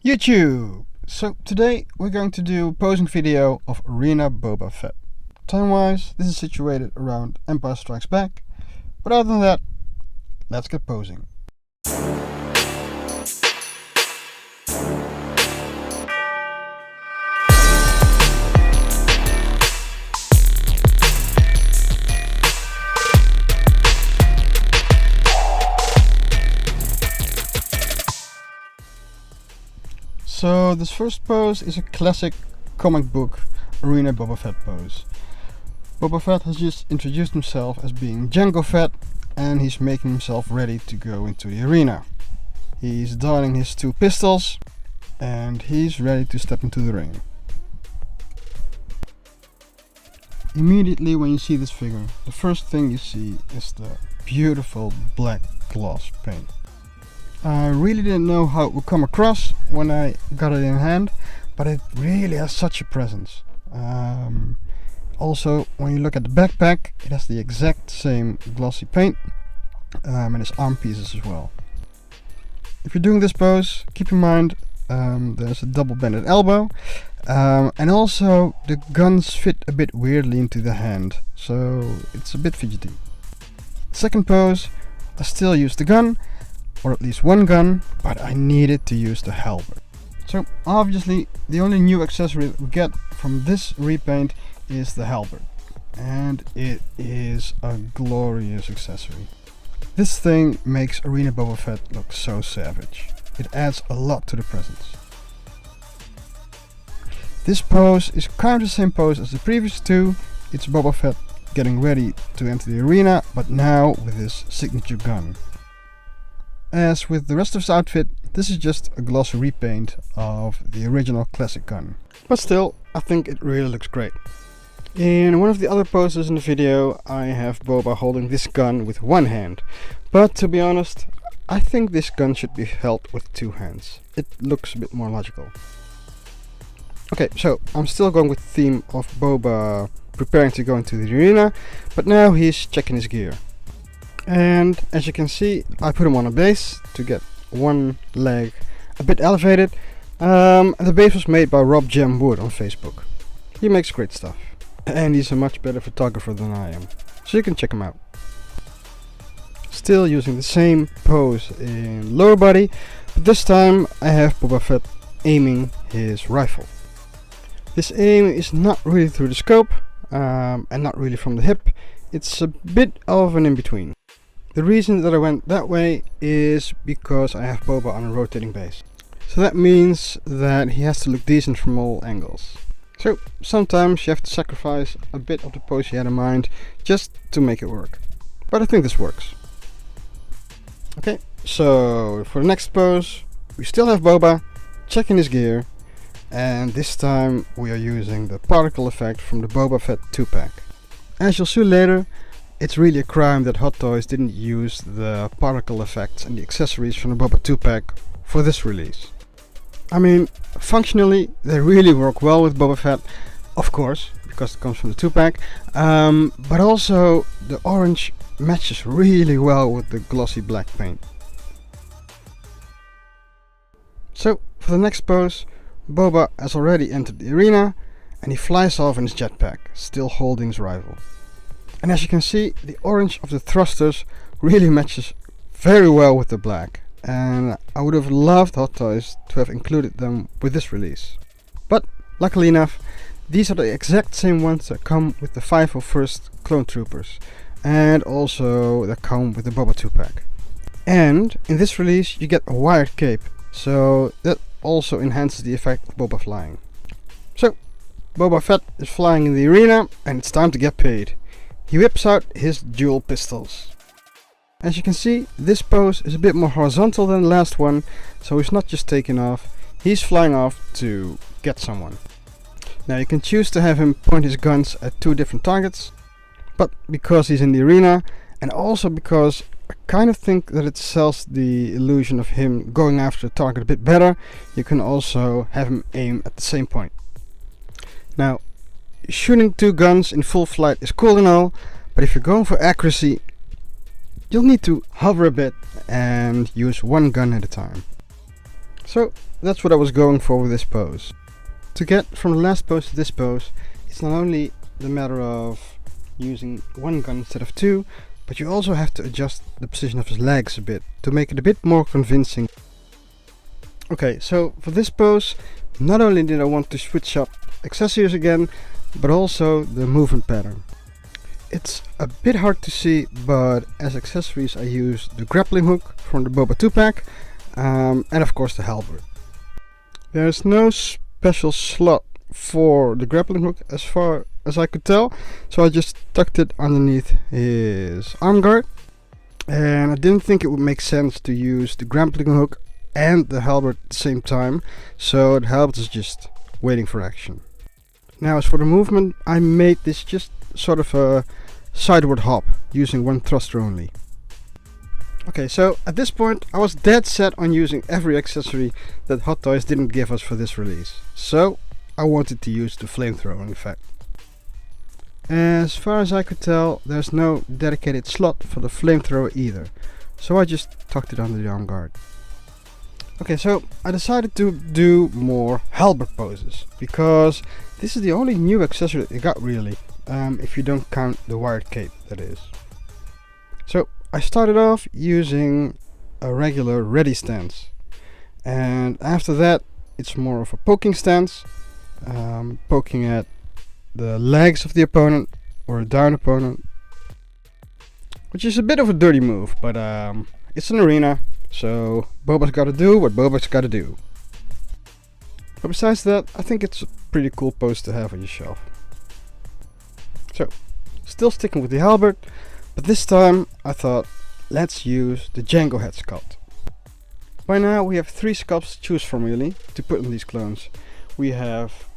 YouTube! So today we're going to do a posing video of Arena Boba Fett. Time-wise, this is situated around Empire Strikes Back, but other than that, let's get posing. So this first pose is a classic comic book Arena Boba Fett pose. Boba Fett has just introduced himself as being Jango Fett, and he's making himself ready to go into the arena. He's donning his two pistols and he's ready to step into the ring. Immediately when you see this figure, the first thing you see is the beautiful black gloss paint. I really didn't know how it would come across when I got it in hand, but it really has such a presence. Also, when you look at the backpack, it has the exact same glossy paint, and its arm pieces as well. If you're doing this pose, keep in mind there's a double bended elbow, and also the guns fit a bit weirdly into the hand, so it's a bit fidgety. Second pose, I still use the gun, or at least one gun, but I needed to use the halberd. So obviously the only new accessory that we get from this repaint is the halberd, and it is a glorious accessory. This thing makes Arena Boba Fett look so savage. It adds a lot to the presence. This pose is kind of the same pose as the previous two. It's Boba Fett getting ready to enter the arena, but now with his signature gun. As with the rest of his outfit, this is just a glossy repaint of the original classic gun. But still, I think it really looks great. In one of the other poses in the video, I have Boba holding this gun with one hand. But to be honest, I think this gun should be held with two hands. It looks a bit more logical. Okay, so I'm still going with the theme of Boba preparing to go into the arena, but now he's checking his gear. And as you can see, I put him on a base to get one leg a bit elevated. The base was made by Rob Jam Wood on Facebook. He makes great stuff, and he's a much better photographer than I am, so you can check him out. Still using the same pose in lower body, but this time I have Boba Fett aiming his rifle. This aim is not really through the scope, and not really from the hip. It's a bit of an in-between. The reason that I went that way is because I have Boba on a rotating base. So that means that he has to look decent from all angles. So sometimes you have to sacrifice a bit of the pose you had in mind just to make it work. But I think this works. Okay, so for the next pose, we still have Boba checking his gear, and this time we are using the particle effect from the Boba Fett 2-pack. As you'll see later, it's really a crime that Hottoys didn't use the particle effects and the accessories from the Boba 2-pack for this release. I mean, functionally they really work well with Boba Fett, of course, because it comes from the 2-pack, but also the orange matches really well with the glossy black paint. So for the next pose, Boba has already entered the arena and he flies off in his jetpack, still holding his rifle. And as you can see, the orange of the thrusters really matches very well with the black, and I would have loved Hottoys to have included them with this release. But luckily enough, these are the exact same ones that come with the 501st Clone Troopers, and also that come with the Boba 2-pack. And in this release you get a wired cape, so that also enhances the effect of Boba flying. So Boba Fett is flying in the arena, and it's time to get paid. He whips out his dual pistols. As you can see, this pose is a bit more horizontal than the last one, so he's not just taking off, he's flying off to get someone. Now you can choose to have him point his guns at two different targets, but because he's in the arena, and also because I kind of think that it sells the illusion of him going after the target a bit better, you can also have him aim at the same point. Now, shooting two guns in full flight is cool and all, but if you're going for accuracy, you'll need to hover a bit and use one gun at a time. So that's what I was going for with this pose. To get from the last pose to this pose, it's not only the matter of using one gun instead of two, but you also have to adjust the position of his legs a bit to make it a bit more convincing. Okay, so for this pose, not only did I want to switch up accessories again, but also the movement pattern. It's a bit hard to see, but as accessories I use the grappling hook from the Boba 2-pack, and of course the halberd. There's no special slot for the grappling hook as far as I could tell, so I just tucked it underneath his arm guard, and I didn't think it would make sense to use the grappling hook and the halberd at the same time, so the halberd is just waiting for action. Now as for the movement, I made this just sort of a sideward hop using one thruster only. Okay, so at this point I was dead set on using every accessory that Hottoys didn't give us for this release, so I wanted to use the flamethrower effect. As far as I could tell, there's no dedicated slot for the flamethrower either, so I just tucked it under the arm guard. Okay, so I decided to do more halberd poses, because this is the only new accessory that I got really, if you don't count the wired cape, that is. So I started off using a regular ready stance, and after that it's more of a poking stance, poking at the legs of the opponent or a down opponent, which is a bit of a dirty move, but it's an arena, so Boba's gotta do what Boba's gotta do. But besides that, I think it's a pretty cool pose to have on your shelf. So, still sticking with the halberd, but this time I thought, let's use the Jango head sculpt. By now we have 3 sculpts to choose from really, to put on these clones. We have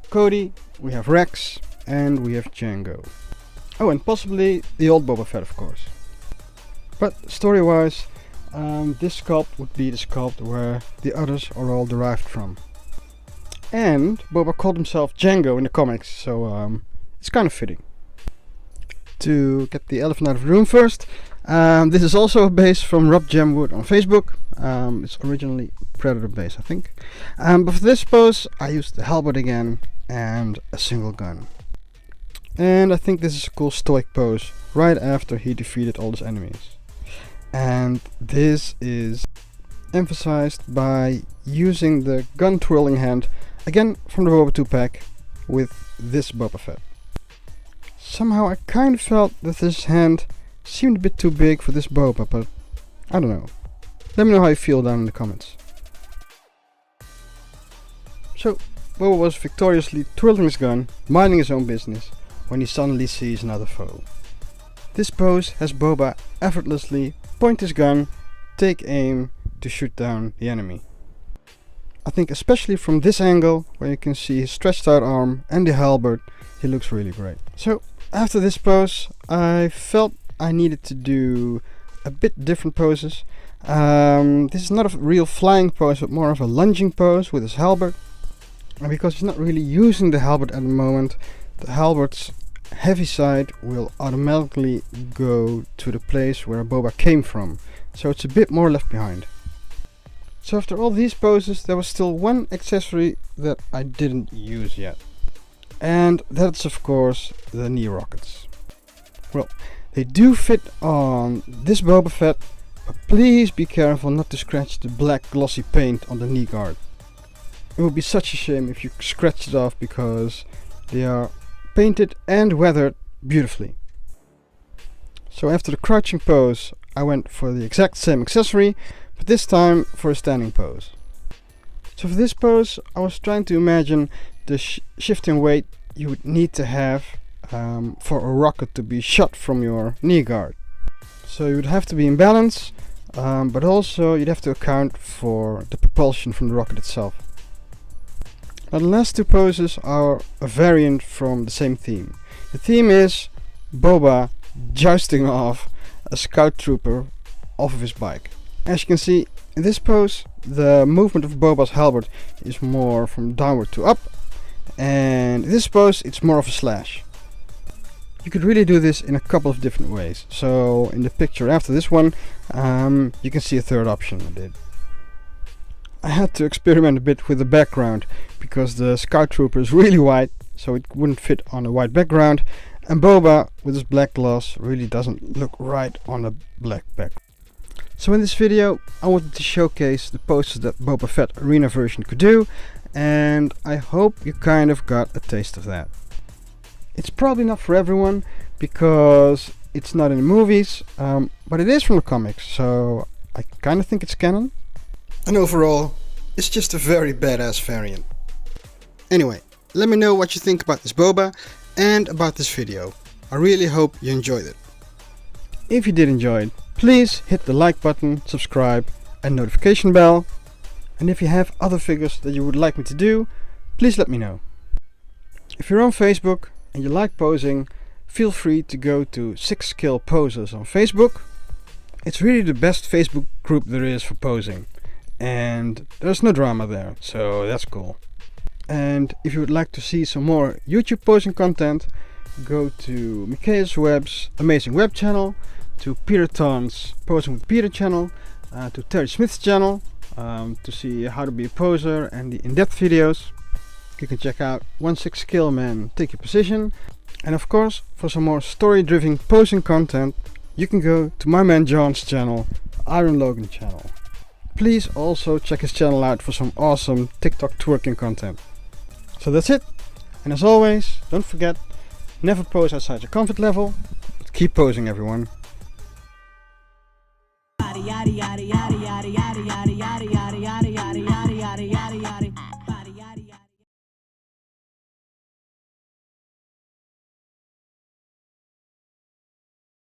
Cody, we have Rex, and we have Jango. Oh, and possibly the old Boba Fett, of course. But story-wise, this sculpt would be the sculpt where the others are all derived from. And Boba called himself Jango in the comics, so it's kind of fitting. To get the elephant out of the room first, this is also a base from Rob Jamwood on Facebook. It's originally Predator base, I think. But for this pose, I used the halberd again and a single gun. And I think this is a cool stoic pose right after he defeated all his enemies. And this is emphasized by using the gun twirling hand, again from the Boba 2-pack, with this Boba Fett. Somehow I kind of felt that this hand seemed a bit too big for this Boba, but I don't know. Let me know how you feel down in the comments. So, Boba was victoriously twirling his gun, minding his own business, when he suddenly sees another foe. This pose has Boba effortlessly point his gun, take aim to shoot down the enemy. I think especially from this angle, where you can see his stretched out arm and the halberd, he looks really great. So after this pose, I felt I needed to do a bit different poses. This is not a real flying pose, but more of a lunging pose with his halberd. And because he's not really using the halberd at the moment, the halberd's heavy side will automatically go to the place where Boba came from, so it's a bit more left behind. So after all these poses, there was still one accessory that I didn't use yet, and that's of course the knee rockets. Well, they do fit on this Boba Fett, but please be careful not to scratch the black glossy paint on the knee guard. It would be such a shame if you scratched it off, because they are painted and weathered beautifully. So after the crouching pose, I went for the exact same accessory, but this time for a standing pose. So for this pose, I was trying to imagine the shifting weight you would need to have for a rocket to be shot from your knee guard. So you would have to be in balance, but also you'd have to account for the propulsion from the rocket itself. Now the last 2 poses are a variant from the same theme. The theme is Boba jousting off a scout trooper off of his bike. As you can see, in this pose, the movement of Boba's halberd is more from downward to up, and in this pose it's more of a slash. You could really do this in a couple of different ways. So in the picture after this one, you can see a third option I did. I had to experiment a bit with the background because the Scout Trooper is really white, so it wouldn't fit on a white background, and Boba with his black gloss really doesn't look right on a black background. So in this video I wanted to showcase the poses that Boba Fett arena version could do, and I hope you kind of got a taste of that. It's probably not for everyone because it's not in the movies, but it is from the comics, so I kind of think it's canon. And overall, it's just a very badass variant. Anyway, let me know what you think about this Boba and about this video. I really hope you enjoyed it. If you did enjoy it, please hit the like button, subscribe and notification bell. And if you have other figures that you would like me to do, please let me know. If you're on Facebook and you like posing, feel free to go to 6 Skill Posers on Facebook. It's really the best Facebook group there is for posing. And there's no drama there, so that's cool. And if you would like to see some more YouTube posing content, go to Michaeus Webb's Amazing Web channel, to Peter Ton's Posing with Peter channel, to Terry Smith's channel, to see how to be a poser and the in-depth videos. You can check out 16 Skill Man Take Your Position. And of course, for some more story-driven posing content, you can go to my man John's channel, Iron Logan channel. Please also check his channel out for some awesome TikTok twerking content. So that's it, and as always, don't forget, never pose outside your comfort level, but keep posing everyone.